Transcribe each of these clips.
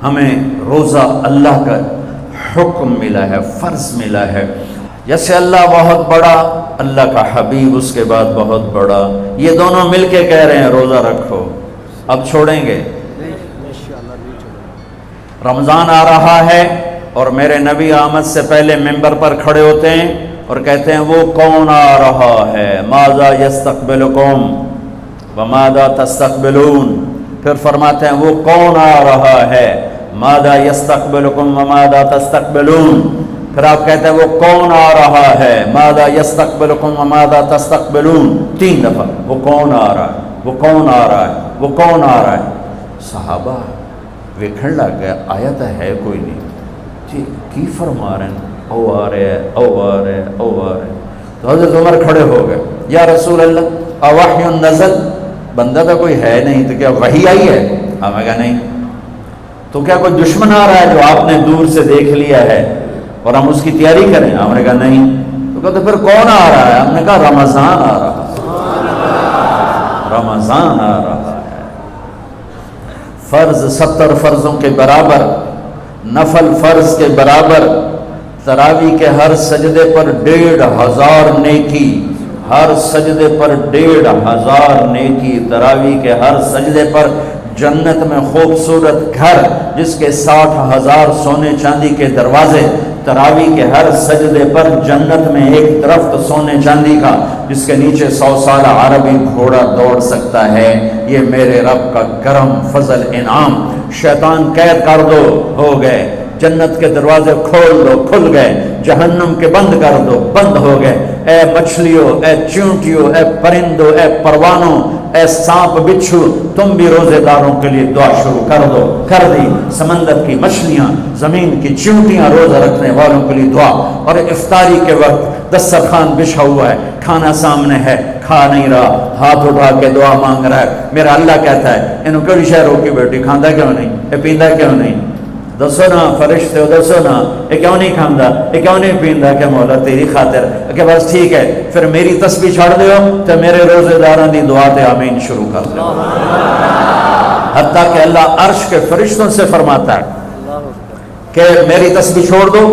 ہمیں روزہ اللہ کا حکم ملا ہے، فرض ملا ہے. جیسے اللہ بہت بڑا، اللہ کا حبیب اس کے بعد بہت بڑا، یہ دونوں مل کے کہہ رہے ہیں روزہ رکھو. اب چھوڑیں گے؟ رمضان آ رہا ہے اور میرے نبی آمد سے پہلے ممبر پر کھڑے ہوتے ہیں اور کہتے ہیں وہ کون آ رہا ہے، ماذا یستقبلکم وماذا تستقبلون. پھر فرماتے ہیں وہ کون آ رہا ہے، ماذا یستقبلکم وماذا تستقبلون. پھر آپ کہتے ہیں وہ کون آ رہا ہے، ماذا یستقبلکم وماذا تستقبلون. 3 دفعہ وہ کون آ رہا ہے، وہ کون آ رہا ہے، وہ کون آ رہا ہے. صحابہ ویکھن لگ گیا آیت ہے کوئی نہیں جی کی فرما رہے ہیں، او آ رہے ہیں، او آ رہے ہیں، او آ رہے ہیں. تو حضرت عمر کھڑے ہو گئے، یا رسول اللہ اوحی نزل، بندہ تو کوئی ہے نہیں تو کیا وحی آئی ہے؟ ہمیں کہا نہیں. تو کیا کوئی دشمن آ رہا ہے جو آپ نے دور سے دیکھ لیا ہے اور ہم اس کی تیاری کریں؟ ہم نے کہا نہیں. تو کہا تو پھر کون آ رہا ہے؟ ہم نے کہا رمضان آ رہا ہے، رمضان آ رہا ہے. فرض 70 فرضوں کے برابر، نفل فرض کے برابر. تراویح کے ہر سجدے پر 1500 نیکی، ہر سجدے پر 1500 نیکی. تراویح کے ہر سجدے پر جنت میں خوبصورت گھر جس کے 60,000 سونے چاندی کے دروازے. تراویح کے ہر سجدے پر جنت میں ایک درخت سونے چاندی کا جس کے نیچے 100 سالہ عربی گھوڑا دوڑ سکتا ہے. یہ میرے رب کا کرم فضل انعام. شیطان قید کر دو، ہو گئے. جنت کے دروازے کھول دو، کھل گئے. جہنم کے بند کر دو، بند ہو گئے. اے مچھلیوں، اے چونٹیوں، اے پرندوں، اے پروانوں، اے سانپ بچھو، تم بھی روزے داروں کے لیے دعا شروع کر دو. کر دی. سمندر کی مچھلیاں، زمین کی چونٹیاں، روزہ رکھنے والوں کے لیے دعا. اور افطاری کے وقت دسترخوان بچھا ہوا ہے، کھانا سامنے ہے، کھا نہیں رہا، ہاتھ اٹھا کے دعا مانگ رہا ہے. میرا اللہ کہتا ہے انہوں کیڑی شے روکی بیٹھی، کھاندا کیوں نہیں، اے پیندا کیوں نہیں؟ دسو نا فرشتے ہو، دسو نا یہ کیوں نہیں کھاندا، یہ کیوں نہیں پیندا؟ کہ مولا تیری خاطر. کہ بس ٹھیک ہے پھر میری تسبیح چھڑ دیو تو میرے روزے داراں دی دعا تے آمین شروع کر دو. حتیٰ کہ اللہ عرش کے فرشتوں سے فرماتا ہے کہ میری تسبیح چھوڑ دو.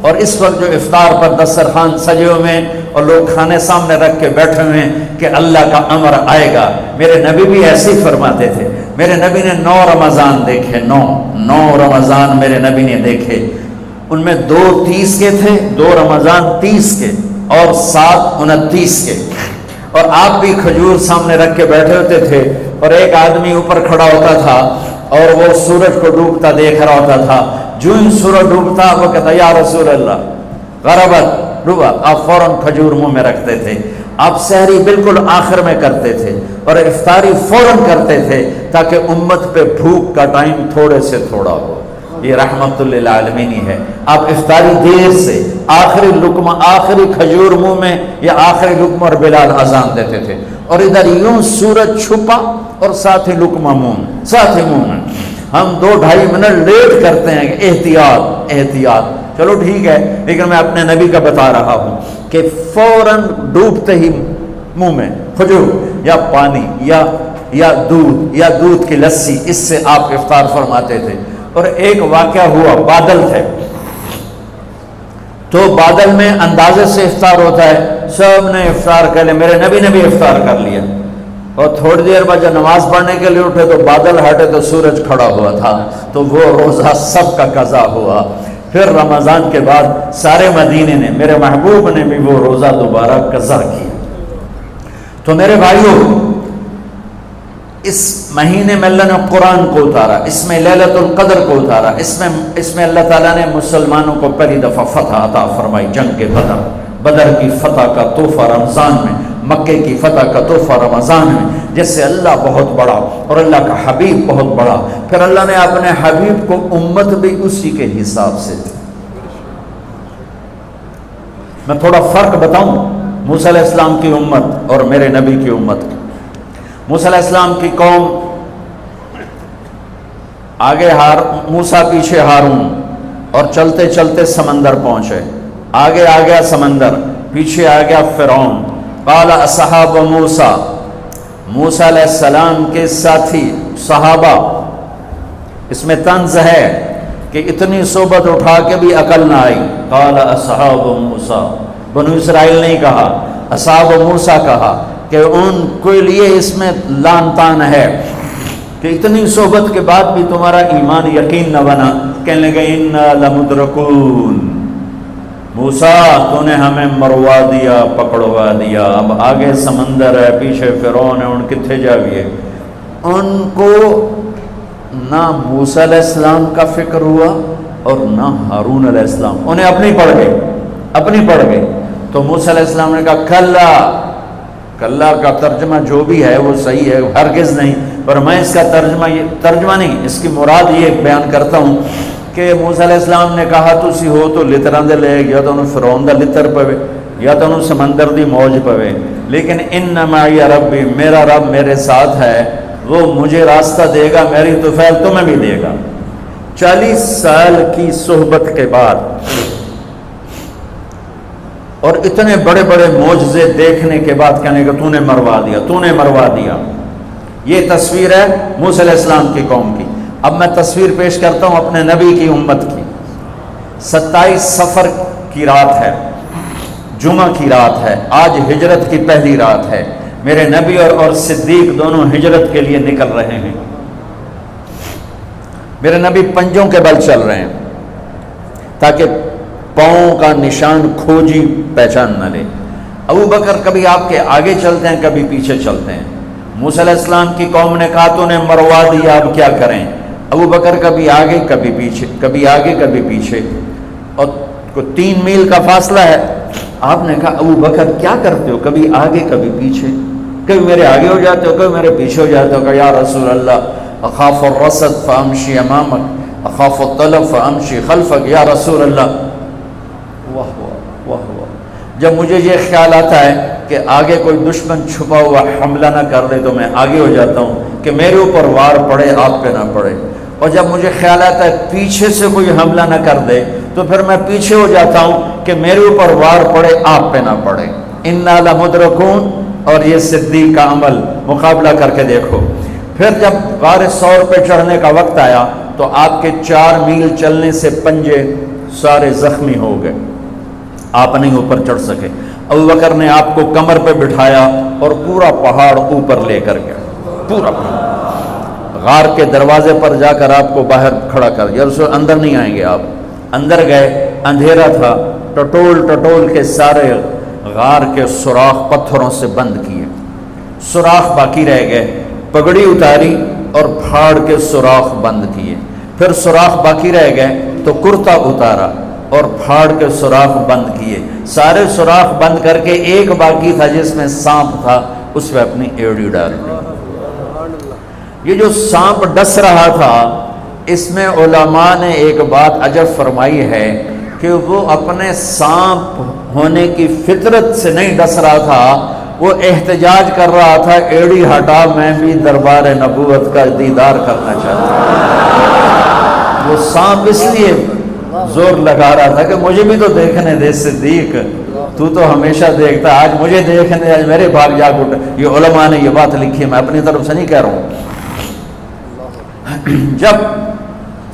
اور اس وقت جو افطار پر دسترخوان سجے ہوئے ہیں اور لوگ کھانے سامنے رکھ کے بیٹھے ہوئے ہیں کہ اللہ کا امر آئے گا. میرے نبی بھی ایسے ہی فرماتے تھے. میرے نبی نے 9 رمضان دیکھے، 9 رمضان میرے نبی نے دیکھے. ان میں 2 30 کے تھے، 2 رمضان 30 کے اور 7 29 کے. اور آپ بھی کھجور سامنے رکھ کے بیٹھے ہوتے تھے اور ایک آدمی اوپر کھڑا ہوتا تھا اور وہ سورج کو ڈوبتا دیکھ رہا ہوتا تھا. جو ہی سورج ڈوبتا وہ کہتا یا رسول اللہ غربت ڈوبا. آپ فوراً کھجور منہ میں رکھتے تھے. آپ سحری بالکل آخر میں کرتے تھے اور افطاری فوراً کرتے تھے تاکہ امت پہ بھوک کا ٹائم تھوڑے سے تھوڑا ہو. یہ رحمت للعالمین ہے. آپ افطاری دیر سے، آخری لقمہ، آخری کھجور منہ میں یا آخری لقمہ اور بلال اذان دیتے تھے. اور ادھر یوں سورج چھپا اور ساتھ ہی لقمہ منہ، ساتھ ہی منہ میں. ہم 2-2.5 منٹ لیٹ کرتے ہیں کہ احتیاط احتیاط. چلو ٹھیک ہے، لیکن میں اپنے نبی کا بتا رہا ہوں کہ فوراً ڈوبتے ہی منہ میں کھجور یا پانی یا دودھ کی لسی، اس سے آپ افطار فرماتے تھے. اور ایک واقعہ ہوا، بادل تھے تو بادل میں اندازے سے افطار ہوتا ہے. سب نے افطار کر لیا، میرے نبی نے بھی افطار کر لیا. اور تھوڑی دیر بعد جب نماز پڑھنے کے لیے اٹھے تو بادل ہٹے تو سورج کھڑا ہوا تھا. تو وہ روزہ سب کا قضا ہوا. پھر رمضان کے بعد سارے مدینے نے، میرے محبوب نے بھی وہ روزہ دوبارہ قضا کیا. تو میرے بھائیوں، اس مہینے میں اللہ نے قرآن کو اتارا، اس میں لیلۃ القدر کو اتارا، اس میں اللہ تعالیٰ نے مسلمانوں کو پہلی دفعہ فتح عطا فرمائی. جنگ کے بدر کی فتح کا تحفہ رمضان میں، مکے کی فتح کا تحفہ رمضان میں. جس سے اللہ بہت بڑا اور اللہ کا حبیب بہت بڑا. پھر اللہ نے اپنے حبیب کو امت بھی اسی کے حساب سے دی. میں تھوڑا فرق بتاؤں موسیٰ علیہ السلام کی امت اور میرے نبی کی امت کی. موسیٰ علیہ السلام کی قوم آگے موسیٰ پیچھے ہارون، اور چلتے چلتے سمندر پہنچے. آگے آ گیا سمندر، پیچھے آ گیا فرعون. قال اصحاب موسیٰ، موسیٰ علیہ السلام کے ساتھی صحابہ اس میں طنز ہے کہ اتنی صحبت اٹھا کے بھی عقل نہ آئی. قال اصحاب موسیٰ، بنو اسرائیل نہیں کہا، اصحاب موسیٰ کہا، کہ ان کے لیے اس میں لان تان ہے کہ اتنی صحبت کے بعد بھی تمہارا ایمان یقین نہ بنا. کہنے لگے انا لمدرکون، موسیٰ تو نے ہمیں مروا دیا، پکڑوا دیا، اب آگے سمندر ہے، پیچھے فرعون ہے، ان کتنے جاویے. ان کو نہ موسیٰ علیہ السلام کا فکر ہوا اور نہ ہارون علیہ السلام، انہیں اپنی پڑھ گئے. تو موسیٰ علیہ السلام نے کہا کلا کا ترجمہ جو بھی ہے وہ صحیح ہے، ہرگز نہیں، پر میں اس کا ترجمہ نہیں، اس کی مراد یہ بیان کرتا ہوں کہ موسیٰ علیہ السلام نے کہا تسی ہو تو لتراں دے لے، یا تو انہوں فرعون دا لتر پوے، یا تو انہوں سمندر دی موج پوے، لیکن ان معی ربی، میرا رب میرے ساتھ ہے، وہ مجھے راستہ دے گا، میری طفیل تمہیں بھی دے گا. 40 سال کی صحبت کے بعد اور اتنے بڑے بڑے معجزے دیکھنے کے بعد کہنے کہ تو نے مروا دیا. یہ تصویر ہے موسیٰ علیہ السلام کی قوم کی. اب میں تصویر پیش کرتا ہوں اپنے نبی کی امت کی. 27 صفر کی رات ہے، جمعہ کی رات ہے، آج ہجرت کی پہلی رات ہے. میرے نبی اور صدیق دونوں ہجرت کے لیے نکل رہے ہیں. میرے نبی پنجوں کے بل چل رہے ہیں تاکہ پاؤں کا نشان کھوجی پہچان نہ لے. ابو بکر کبھی آپ کے آگے چلتے ہیں، کبھی پیچھے چلتے ہیں. موسیٰ علیہ السلام کی قوم نے کہا تو نے مروا دیا، اب کیا کریں. ابو بکر کبھی آگے کبھی پیچھے، کبھی آگے کبھی پیچھے، اور 3 میل کا فاصلہ ہے. آپ نے کہا ابو بکر کیا کرتے ہو، کبھی آگے کبھی پیچھے، کبھی میرے آگے ہو جاتے ہو، کبھی میرے پیچھے ہو جاتے ہو. کہ یا رسول اللہ اخاف الرصد فامشی امامک اخاف الطلب فامشی خلفک. یا رسول اللہ، واہ واہ واہ واہ، جب مجھے یہ خیال آتا ہے کہ آگے کوئی دشمن چھپا ہوا حملہ نہ کر دے تو میں آگے ہو جاتا ہوں کہ میرے اوپر وار پڑے، آپ پہ نہ پڑے. اور جب مجھے خیال آتا ہے پیچھے سے کوئی حملہ نہ کر دے تو پھر میں پیچھے ہو جاتا ہوں کہ میرے اوپر وار پڑے، آپ پہ نہ پڑے. انا لمدرکون. اور یہ صدیق کا عمل مقابلہ کر کے دیکھو. پھر جب غار ثور پہ چڑھنے کا وقت آیا تو آپ کے 4 میل چلنے سے پنجے سارے زخمی ہو گئے، آپ نہیں اوپر چڑھ سکے. ابو بکر نے آپ کو کمر پہ بٹھایا اور پورا پہاڑ اوپر لے کر گیا، پورا پہاڑ. غار کے دروازے پر جا کر آپ کو باہر کھڑا کر دیا. رسول اندر نہیں آئیں گے. آپ اندر گئے، اندھیرا تھا، ٹٹول کے سارے غار کے سوراخ پتھروں سے بند کیے، سوراخ باقی رہ گئے. پگڑی اتاری اور پھاڑ کے سوراخ بند کیے. پھر سوراخ باقی رہ گئے تو کرتا اتارا اور پھاڑ کے سوراخ بند کیے. سارے سوراخ بند کر کے ایک باقی تھا جس میں سانپ تھا، اس پہ اپنی ایڑی ڈال دی. یہ جو سانپ ڈس رہا تھا، اس میں علماء نے ایک بات عجب فرمائی ہے کہ وہ اپنے سانپ ہونے کی فطرت سے نہیں ڈس رہا تھا، وہ احتجاج کر رہا تھا ایڑی ہٹا، میں بھی دربار نبوت کا دیدار کرنا چاہتا ہوں. وہ سانپ اس لیے زور لگا رہا تھا کہ مجھے بھی تو دیکھنے دے صدیق، تو ہمیشہ دیکھتا، آج مجھے دیکھنے دے، آج میرے بھاگ جاگ اٹھے. یہ علماء نے یہ بات لکھی ہے، میں اپنی طرف سے نہیں کہہ رہا ہوں. جب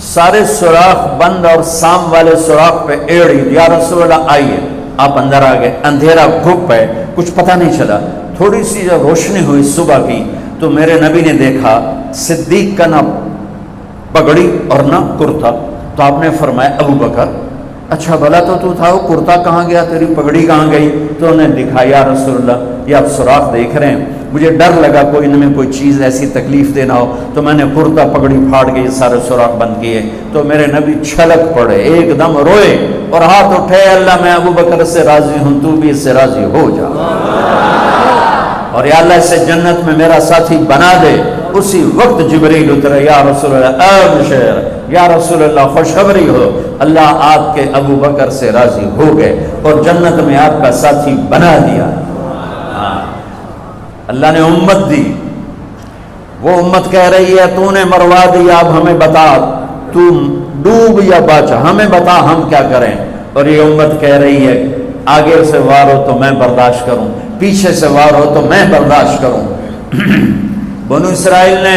سارے سوراخ بند اور سام والے سوراخ پہ ایڑی، یا رسول اللہ آئیے. آپ اندر آ گئے. اندھیرا گھپ ہے، کچھ پتہ نہیں چلا. تھوڑی سی جب روشنی ہوئی صبح کی تو میرے نبی نے دیکھا صدیق کا نہ پگڑی اور نہ کرتا. تو آپ نے فرمایا ابو بکر اچھا بھلا تو تھا، وہ کرتا کہاں گیا، تیری پگڑی کہاں گئی؟ تو انہیں دکھایا یا رسول اللہ یہ آپ سوراخ دیکھ رہے ہیں، مجھے ڈر لگا کوئی ان میں کوئی چیز ایسی تکلیف دینا ہو، تو میں نے کرتا پگڑی پھاڑ کے یہ سارے سوراخ بند کیے. تو میرے نبی چھلک پڑے، ایک دم روئے اور ہاتھ اٹھے، اللہ میں ابو بکر سے راضی ہوں، تو بھی اس سے راضی ہو جا، اور یا اللہ اسے جنت میں میرا ساتھی بنا دے. اسی وقت جبریل اترے، یا رسول اللہ ابشر، یا رسول اللہ خوشخبری ہو، اللہ آپ کے ابو بکر سے راضی ہو گئے اور جنت میں آپ کا ساتھی بنا دیا. اللہ نے امت دی. وہ امت کہہ رہی ہے تو نے مروا دیا، اب ہمیں بتا تو ڈوب یا بچا، ہمیں بتا ہم کیا کریں. اور یہ امت کہہ رہی ہے آگے سے وار ہو تو میں برداشت کروں، پیچھے سے وار ہو تو میں برداشت کروں. بنو اسرائیل نے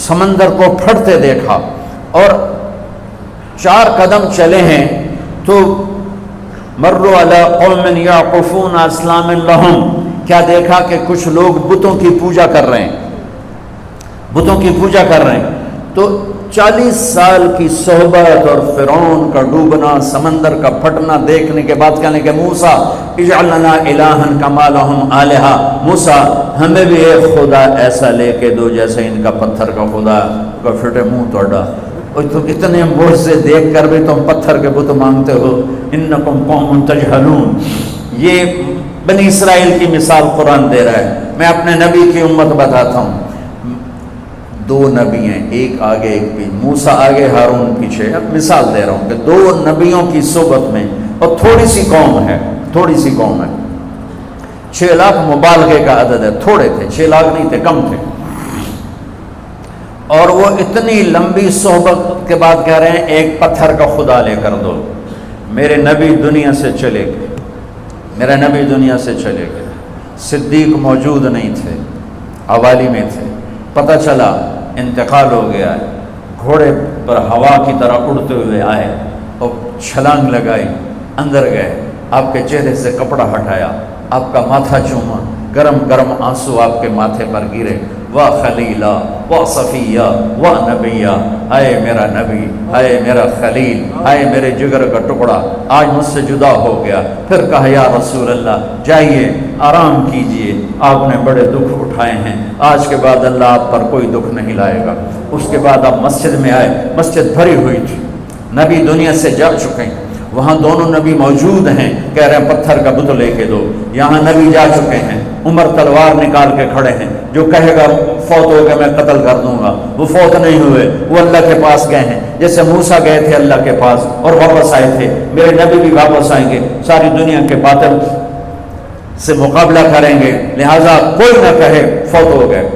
سمندر کو پھٹتے دیکھا، اور 4 قدم چلے ہیں تو مروا علی قوم یعقفون اصنام لہم، کیا دیکھا کہ کچھ لوگ بتوں کی پوجا کر رہے ہیں، بتوں کی پوجا کر رہے ہیں۔ تو 40 سال کی صحبت اور فرعون کا ڈوبنا، سمندر کا پھٹنا دیکھنے کے بعد کہنے کہ موسیٰ اجعل لنا الہا کما لہم آلہہ، موسیٰ ہمیں بھی ایک خدا ایسا لے کے دو جیسے ان کا پتھر کا خدا کا پھٹے منہ توڑا، اور تو اتنے معجزے دیکھ کر بھی تم پتھر کے بت مانگتے ہو، انکم قوم تجہلون۔ یہ بنی اسرائیل کی مثال قرآن دے رہا ہے۔ میں اپنے نبی کی امت بتاتا ہوں، 2 نبی ہیں، ایک آگے ایک بھی، موسیٰ آگے ہارون پیچھے۔ اب مثال دے رہا ہوں کہ 2 نبیوں کی صحبت میں، اور تھوڑی سی قوم ہے، تھوڑی سی قوم ہے، 6 لاکھ مبالغے کا عدد ہے، تھوڑے تھے، 6 لاکھ نہیں تھے، کم تھے، اور وہ اتنی لمبی صحبت کے بعد کہہ رہے ہیں ایک پتھر کا خدا لے کر دو۔ میرے نبی دنیا سے چلے گئے، میرا نبی دنیا سے چلے گئے، صدیق موجود نہیں تھے، حوالی میں تھے، پتہ چلا انتقال ہو گیا ہے، گھوڑے پر ہوا کی طرح اڑتے ہوئے آئے اور چھلانگ لگائی، اندر گئے، آپ کے چہرے سے کپڑا ہٹایا، آپ کا ماتھا چوما، گرم گرم آنسو آپ کے ماتھے پر گرے، واہ خلیلہ واہ صفیہ واہ نبیہ، اے میرا نبی، اے میرا خلیل، اے میرے جگر کا ٹکڑا، آج مجھ سے جدا ہو گیا۔ پھر کہا یا رسول اللہ جائیے آرام کیجئے، آپ نے بڑے دکھ اٹھائے ہیں، آج کے بعد اللہ آپ پر کوئی دکھ نہیں لائے گا۔ اس کے بعد آپ مسجد میں آئے، مسجد بھری ہوئی تھی، نبی دنیا سے جا چکے ہیں، وہاں دونوں نبی موجود ہیں، کہہ رہے ہیں پتھر کا بت لے کے دو، یہاں نبی جا چکے ہیں، عمر تلوار نکال کے کھڑے ہیں، جو کہے گا فوت ہو گئے میں قتل کر دوں گا، وہ فوت نہیں ہوئے، وہ اللہ کے پاس گئے ہیں، جیسے موسیٰ گئے تھے اللہ کے پاس اور واپس آئے تھے، میرے نبی بھی واپس آئیں گے، ساری دنیا کے باطل سے مقابلہ کریں گے، لہٰذا کوئی نہ کہے فوت ہو گئے۔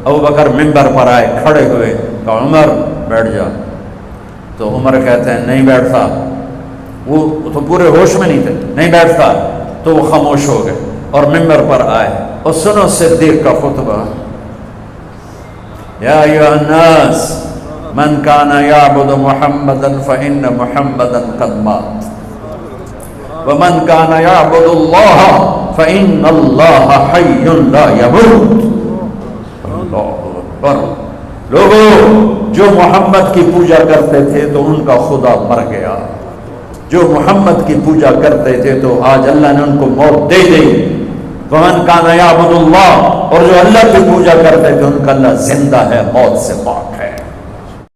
ابوبکر منبر پر آئے، کھڑے ہوئے، کہا عمر بیٹھ جا، تو عمر کہتے ہیں نہیں بیٹھتا، وہ تو پورے ہوش میں نہیں تھے، نہیں بیٹھتا، تو وہ خاموش ہو گئے اور منبر پر آئے، اور سنو صدیق کا خطبہ، یا ایھا الناس من کان یعبد محمدا فإن محمدا قد مات ومن کان یعبد اللہ فإن اللہ حی لا یموت۔ اللہ اکبر۔ لوگوں جو محمد کی پوجا کرتے تھے تو ان کا خدا مر گیا، جو محمد کی پوجا کرتے تھے تو آج اللہ نے ان کو موت دے دی۔ ومن کان یعبد اللہ، اور جو اللہ کی پوجا کرتے تھے ان کا اللہ زندہ ہے، موت سے پاک۔